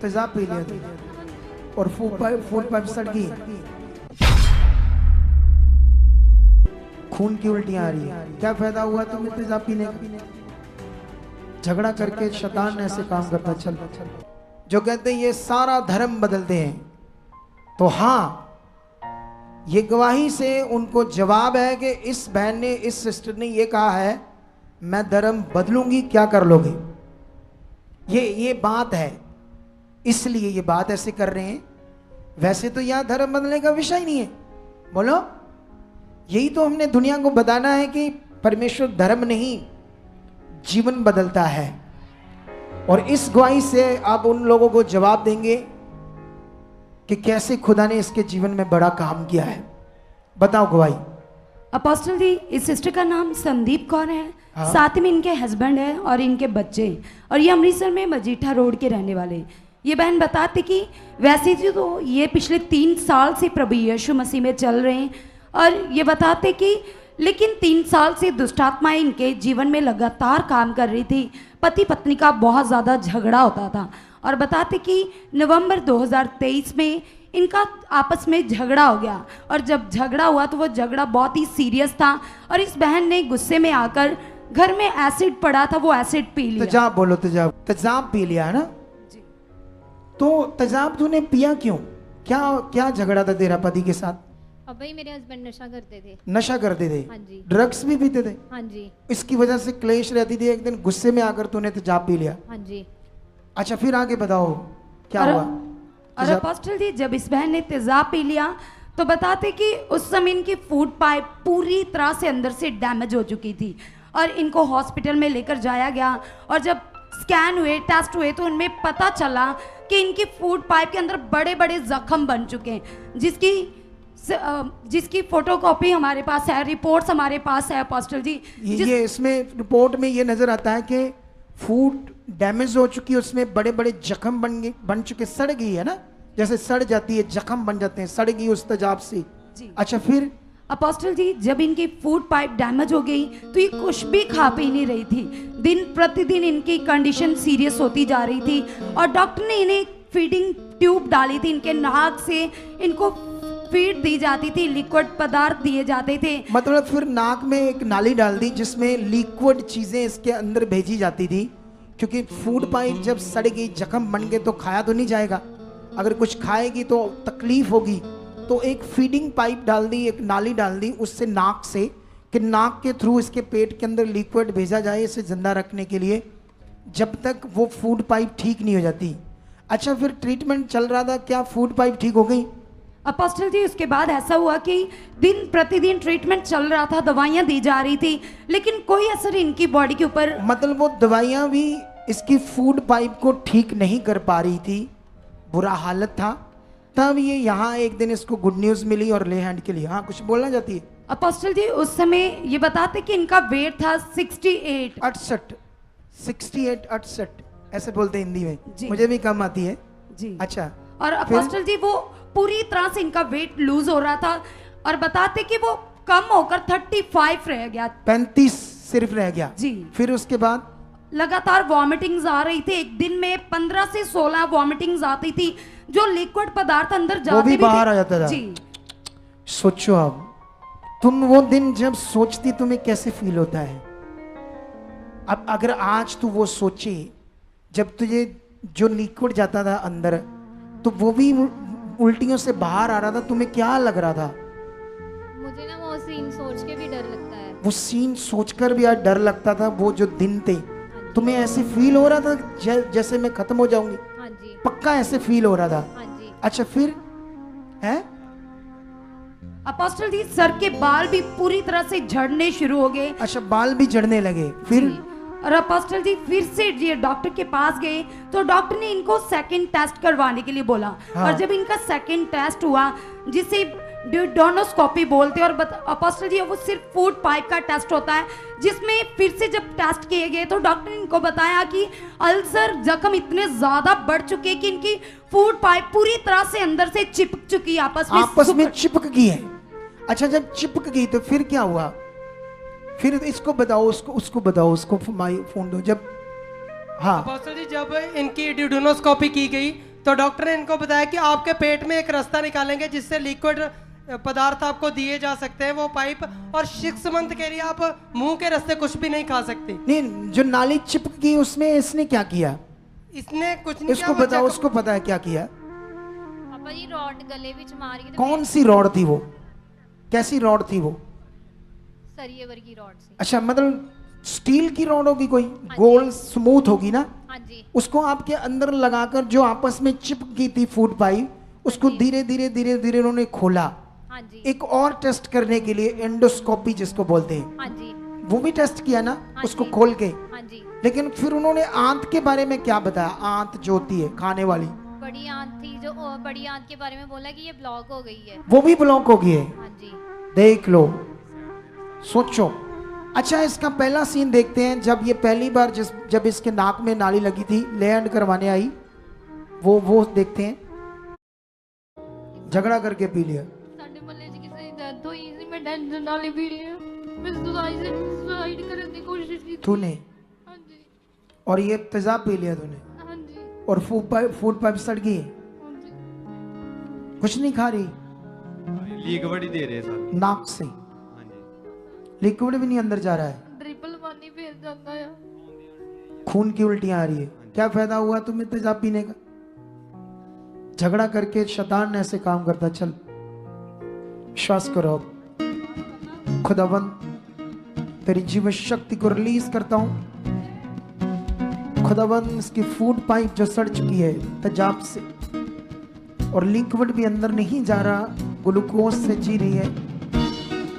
तेजाब पी लिया था और फूड पाइप सड़ गई, खून की उल्टियां आ रही है, क्या फायदा हुआ तुम्हें तेजाब पीने का? झगड़ा करके शैतान ऐसे काम करता। चल जो कहते हैं ये सारा धर्म बदलते हैं, तो हाँ ये गवाही से उनको जवाब है कि इस बहन ने, इस सिस्टर ने ये कहा है मैं धर्म बदलूंगी, क्या कर लोगे? ये बात है, इसलिए ये बात ऐसे कर रहे हैं। वैसे तो यहां धर्म बदलने का विषय ही नहीं है। बोलो, यही तो हमने दुनिया को बताना है कि परमेश्वर धर्म नहीं जीवन बदलता है। और इस गवाही से आप उन लोगों को जवाब देंगे कि कैसे खुदा ने इसके जीवन में बड़ा काम किया है। बताओ गवाही। अपोस्टल जी, इस सिस्टर का नाम संदीप कौर है। हाँ? साथ में इनके हस्बैंड है और इनके बच्चे, और ये अमृतसर में मजीठा रोड के रहने वाले। ये बहन बताते कि वैसे तो ये पिछले 3 साल से प्रभु यीशु मसीह में चल रहे हैं, और ये बताते कि लेकिन 3 साल से दुष्टात्माएं इनके जीवन में लगातार काम कर रही थी। पति पत्नी का बहुत ज़्यादा झगड़ा होता था, और बताते कि नवंबर 2023 में इनका आपस में झगड़ा हो गया, और जब झगड़ा हुआ तो वो झगड़ा बहुत ही सीरियस था, और इस बहन ने गुस्से में आकर घर में एसिड पड़ा था, वो एसिड पी लिया। तेजाब बोलो, तेजाब। तेजाब पी लिया है ना जी। तो तेजाब तूने पिया क्यों? क्या क्या झगड़ा था तेरा पति के साथ? अब भाई मेरे हस्बैंड नशा करते थे। नशा करते थे? हाँ जी। ड्रग्स भी पीते थे? हाँ जी। इसकी वजह से क्लेश रहती थी, एक दिन गुस्से में आकर तूने तेजाब पी लिया। हाँ जी। अच्छा, फिर आगे बताओ क्या हुआ? और अपोस्टल जी, जब इस बहन ने तेजाब पी लिया तो बताते कि उस समय इनकी फूड पाइप पूरी तरह से अंदर से डैमेज हो चुकी थी, और इनको हॉस्पिटल में लेकर जाया गया, और जब स्कैन हुए, टेस्ट हुए, तो उनमें पता चला कि इनकी फूड पाइप के अंदर बड़े बड़े जख्म बन चुके हैं, जिसकी फोटोकॉपी हमारे पास है, रिपोर्ट्स हमारे पास है अपोस्टल जी। ये इसमें रिपोर्ट में ये नजर आता है कि फूड डैमेज हो चुकी है, उसमें बड़े बड़े जख्म बन चुके, सड़ गई है ना, जैसे सड़ जाती है, जख्म बन जाते हैं, सड़ गई उस तेजाब से। अच्छा, फिर अपोस्टल जी, जब इनकी फूड पाइप डैमेज हो गई तो ये कुछ भी खा पी नहीं रही थी। दिन प्रतिदिन इनकी कंडीशन सीरियस होती जा रही थी, और डॉक्टर ने इन्हें फीडिंग ट्यूब डाली थी, इनके नाक से इनको फीड दी जाती थी, लिक्विड पदार्थ दिए जाते थे। मतलब फिर नाक में एक नाली डाल दी जिसमें लिक्विड चीजें इसके अंदर भेजी जाती थी, क्योंकि फूड पाइप जब सड़ गई, जख्म बन गए तो खाया तो नहीं जाएगा, अगर कुछ खाएगी तो तकलीफ होगी, तो एक फीडिंग पाइप डाल दी, एक नाली डाल दी उससे, नाक से, कि नाक के थ्रू इसके पेट के अंदर लिक्विड भेजा जाए इसे जिंदा रखने के लिए, जब तक वो फूड पाइप ठीक नहीं हो जाती। अच्छा, फिर ट्रीटमेंट चल रहा था, क्या फूड पाइप ठीक हो गई? अपोस्टल जी, उसके बाद ऐसा हुआ कि दिन प्रतिदिन ट्रीटमेंट चल रहा था, दवाइयाँ दी जा रही थी, लेकिन कोई असर इनकी बॉडी के ऊपर। मतलब वो दवाइयाँ भी इसकी फूड पाइप को ठीक नहीं कर पा रही थी, बुरा हालत था। तब ये यहाँ एक दिन इसको गुड न्यूज़ मिली और ले हैंड के लिए। हाँ, कुछ बोलना चाहती है? अपोस्टल जी, उस समय ये बताते कि इनका वेट था 68 68 ऐसे बोलते हैं हिंदी में, जी। मुझे भी कम आती है जी। अच्छा, और अपोस्टल जी, वो पूरी तरह से इनका वेट लूज हो रहा था, और बताते कि वो कम होकर 35 रह गया, 35 सिर्फ रह गया जी। फिर उसके बाद लगातार वॉमिटिंग्स आ रही थी, एक दिन में 15 से 16 वॉमिटिंग्स आती थी, जो लिक्विड पदार्थ अंदर जाते वो भी बाहर थे। आ जाता था जी। सोचो अब तुम वो दिन जब सोचती तुम्हें कैसे फील होता है। अब अगर आज तू वो सोचे जब तुझे जो लिक्विड जाता था अंदर, तो वो भी उल्टियों से बाहर आ रहा था, तुम्हें क्या लग रहा था? मुझे ना वो सीन सोच के भी डर लगता है। वो सीन सोचकर भी यार डर लगता था। वो जो दिन थे, तुम्हें ऐसे फील हो रहा था जैसे मैं खत्म हो जाऊंगी? हाँ जी। पक्का ऐसे फील हो रहा था? हाँ जी। अच्छा, फिर है? अपोस्टल जी, सर के बाल भी पूरी तरह से झड़ने शुरू हो गए। अच्छा, बाल भी झड़ने लगे फिर? और अपोस्टल जी, फिर से ये डॉक्टर के पास गए, तो डॉक्टर ने इनको सेकंड टेस्ट करवाने के लिए बोला। हाँ। और जब इनका सेकंड टेस्ट हुआ, जिसे ड्यूडेनोस्कोपी बोलते हैं, और अपोस्टल जी, वो सिर्फ फूड पाइप का टेस्ट होता है, जिसमें फिर से जब टेस्ट किए गए तो डॉक्टर ने इनको बताया कि अल्सर जख्म इतने ज्यादा बढ़ चुके कि इनकी फूड पाइप पूरी तरह से अंदर से चिपक चुकी है, आपस में चिपक गई है। अच्छा, जब चिपक गई तो फिर क्या हुआ? फिर इसको बताओ, उसको बताओ, उसको फोन दो। जब हाँ अपोस्टल जी, जब इनकी ड्यूडेनोस्कोपी की गई तो डॉक्टर ने इनको बताया कि आपके पेट में एक रास्ता निकालेंगे जिससे लिक्विड पदार्थ आपको दिए जा सकते हैं, वो पाइप, और 6 मंथ के लिए आप मुंह के रास्ते कुछ भी नहीं खा सकते। नहीं, जो नाली चिपकी उसमें इसने क्या किया? इसने कुछ नहीं इसको किया, पता, उसको पता है क्या किया? पापा जी रॉड गले विच मार के कौन सी रॉड थी वो? कैसी रॉड थी वो? सरिये वर्गी रॉड से। अच्छा, मतलब स्टील की रॉड होगी कोई, गोल स्मूथ होगी ना? हाँ जी। उसको आपके अंदर लगाकर जो आपस में चिपकी थी फूड पाइप, उसको धीरे धीरे धीरे धीरे उन्होंने खोला। हाँ जी। एक और टेस्ट करने के लिए, एंडोस्कोपी जिसको बोलते हैं, हाँ जी। वो भी टेस्ट किया ना हाँ उसको जी। खोल के। हाँ जी। लेकिन फिर उन्होंने आंत के बारे में क्या बताया? आंत जो होती है खाने वाली, बड़ी आंत थी, जो बड़ी आंत के बारे में बोला कि ये ब्लॉक हो गई है। वो भी ब्लॉक हो गई है। हाँ जी। देख लो, सोचो। अच्छा, इसका पहला सीन देखते हैं, जब ये पहली बार जब इसके नाक में नाली लगी थी, लैंड करवाने आई, वो देखते हैं। झगड़ा करके पी लिया। ਸਾਡੇ ਮੱਲੇ 'ਚ ਕਿਸੇ ਦੀ ਡੈਥ ਹੋਈ ਸੀ, ਮੈਂ ਟੈਨਸ਼ਨ ਨਾਲ ਹੀ ਪੀ ਲਿਆ। ਮੈਂ ਸੁਸਾਈਡ ਕਰਨ ਦੀ ਕੋਸ਼ਿਸ਼ ਕੀਤੀ। तूने? हाँ जी। और ये तेजाब पी लिया तूने? हाँ जी। और फूड पाइप सड़ गई? हाँ जी। कुछ नहीं खा रही? लिक्विड ही दे रहे सर। नाक से हाँ जी। लिक्विड भी नहीं अंदर जा रहा है, ट्रिपल पानी फेर जाता है। खून की उल्टियां आ रही है। क्या फायदा हुआ तुम्हें तेजाब पीने का? झगड़ा करके शैतान ऐसे काम करता। चल विश्वास करो, खुदावंद तेरी जीवन शक्ति को रिलीज करता हूं। खुदावंद इसकी फूड पाइप जो सड़ चुकी है तेजाब से, और लिक्विड भी अंदर नहीं जा रहा, ग्लूकोज से जी रही है,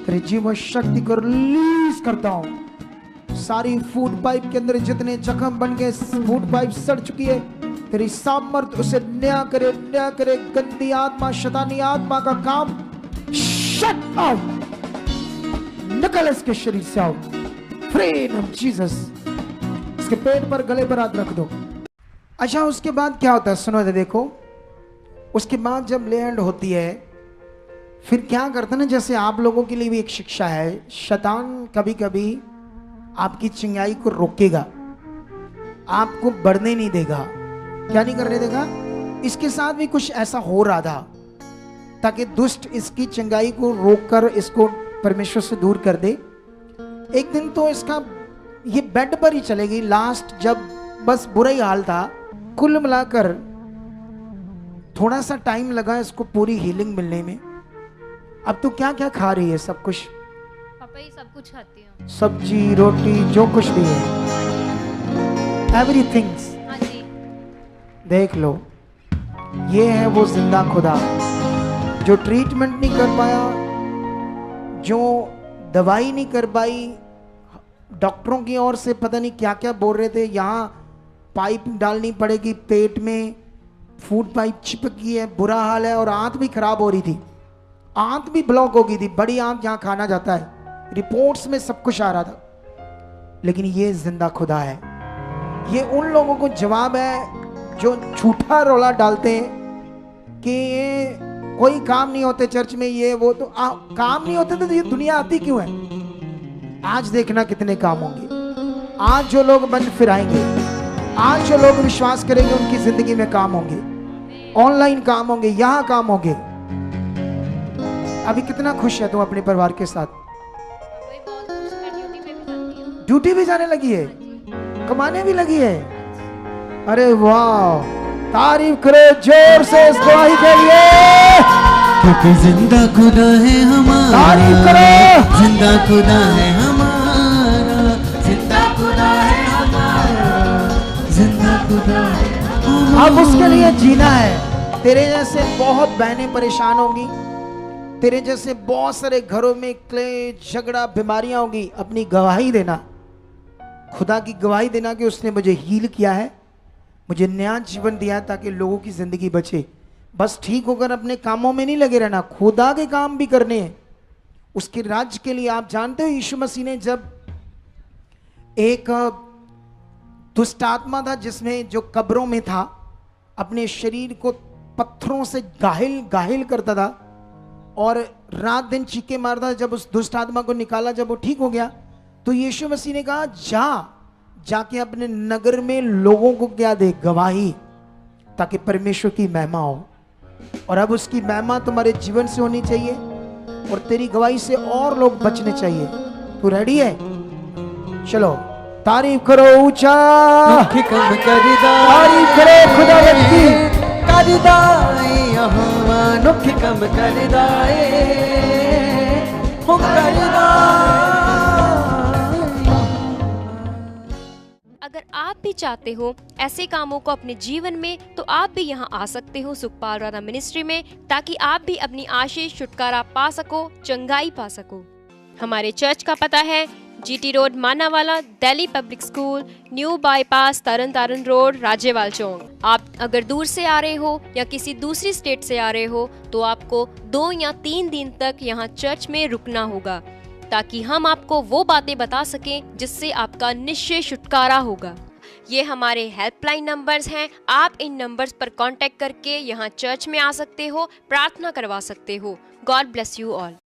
तेरी जीवन शक्ति को रिलीज करता हूं। सारी फूड पाइप के अंदर जितने जख्म बन गए, फूड पाइप सड़ चुकी है, तेरी सामर्थ उसे नया करे, नया करे। गंदी आत्मा, शैतानी आत्मा का काम शट आउट, निकल इसके शरीर से आउट, फ्री इन जीसस। इसके पेट पर, गले पर हाथ रख दो। अच्छा, उसके बाद क्या होता है सुनो, देखो। उसके बाद जब लैंड होती है, फिर क्या करता है ना, जैसे आप लोगों के लिए भी एक शिक्षा है, शैतान कभी कभी आपकी चिंगाई को रोकेगा, आपको बढ़ने नहीं देगा। क्या नहीं करने देगा? इसके साथ भी कुछ ऐसा हो रहा था, ताकि दुष्ट इसकी चिंगाई को रोककर इसको परमेश्वर से दूर कर दे। एक दिन तो इसका ये बेड पर ही चलेगी। लास्ट जब बस बुरा ही हाल था, कुल मिलाकर थोड़ा सा टाइम लगा इसको पूरी हीलिंग मिलने में। अब तो क्या क्या खा रही है? सब कुछ। पापा ये सब कुछ खाती हूँ। सब्जी, रोटी, जो कुछ भी है, एवरीथिंग्स। हाँ जी। देख लो, ये है वो जिंदा खुदा जो ट्रीटमेंट नहीं कर पाया, जो दवाई नहीं कर पाई। डॉक्टरों की ओर से पता नहीं क्या क्या बोल रहे थे, यहाँ पाइप डालनी पड़ेगी पेट में, फूड पाइप चिपकी है, बुरा हाल है, और आंत भी खराब हो रही थी, आंत भी ब्लॉक हो गई थी, बड़ी आंत जहाँ खाना जाता है। रिपोर्ट्स में सब कुछ आ रहा था। लेकिन ये जिंदा खुदा है। ये उन लोगों को जवाब है जो झूठा रोला डालते हैं कि ये कोई काम नहीं होते चर्च में, ये वो। तो काम नहीं होते तो ये दुनिया आती क्यों है? आज देखना कितने काम होंगे। आज जो लोग मन फिराएंगे, आज जो लोग विश्वास करेंगे, उनकी जिंदगी में काम होंगे, ऑनलाइन काम होंगे, यहां काम होंगे। अभी कितना खुश है तुम अपने परिवार के साथ? वही बहुत खुश है, ड्यूटी पे भी जाती हूँ। ड्यूटी भी जाने लगी है, कमाने भी लगी है। अरे वाह, तारीफ करो जोर से इस गवाही के लिए, क्योंकि जिंदा खुदा है हमारा। तारीफ करो। जिंदा खुदा है हमारा, जिंदा खुदा है हमारा, जिंदा खुदा है हमारा। अब उसके लिए जीना है। तेरे जैसे बहुत बहनें परेशान होंगी, तेरे जैसे बहुत सारे घरों में क्लेश, झगड़ा, बीमारियां होंगी। अपनी गवाही देना, खुदा की गवाही देना कि उसने मुझे हील किया है, मुझे नया जीवन दिया है, ताकि लोगों की जिंदगी बचे। बस ठीक होकर अपने कामों में नहीं लगे रहना, खुदा के काम भी करने हैं, उसके राज्य के लिए। आप जानते हो यीशु मसीह ने, जब एक दुष्ट आत्मा था जिसमें, जो कब्रों में था, अपने शरीर को पत्थरों से गाहिल करता था और रात दिन चीखे मारता था, जब उस दुष्ट आत्मा को निकाला, जब वो ठीक हो गया, तो यीशु मसीह ने कहा जाके अपने नगर में लोगों को क्या दे? गवाही। ताकि परमेश्वर की महिमा हो। और अब उसकी महिमा तुम्हारे जीवन से होनी चाहिए और तेरी गवाही से और लोग बचने चाहिए। तू रेडी है? चलो तारीफ करो ऊंचा, कम करिदा तारीफ करो खुदावंद की। करिदाए यहोवा नुख कम करिदाए हो करिदाए। अगर आप भी चाहते हो ऐसे कामों को अपने जीवन में, तो आप भी यहाँ आ सकते हो सुखपाल राणा मिनिस्ट्री में, ताकि आप भी अपनी आशीष छुटकारा पा सको, चंगाई पा सको। हमारे चर्च का पता है GT road Manawala, Delhi public school, new bypass, Tarn Taran road, Rajewal चौक। आप अगर दूर से आ रहे हो या किसी दूसरी स्टेट से आ रहे हो तो आपको 2 या 3 दिन तक यहाँ चर्च में रुकना होगा, ताकि हम आपको वो बातें बता सकें जिससे आपका निश्चय छुटकारा होगा। ये हमारे हेल्पलाइन नंबर्स हैं। आप इन नंबर्स पर कांटेक्ट करके यहाँ चर्च में आ सकते हो, प्रार्थना करवा सकते हो। God bless you all.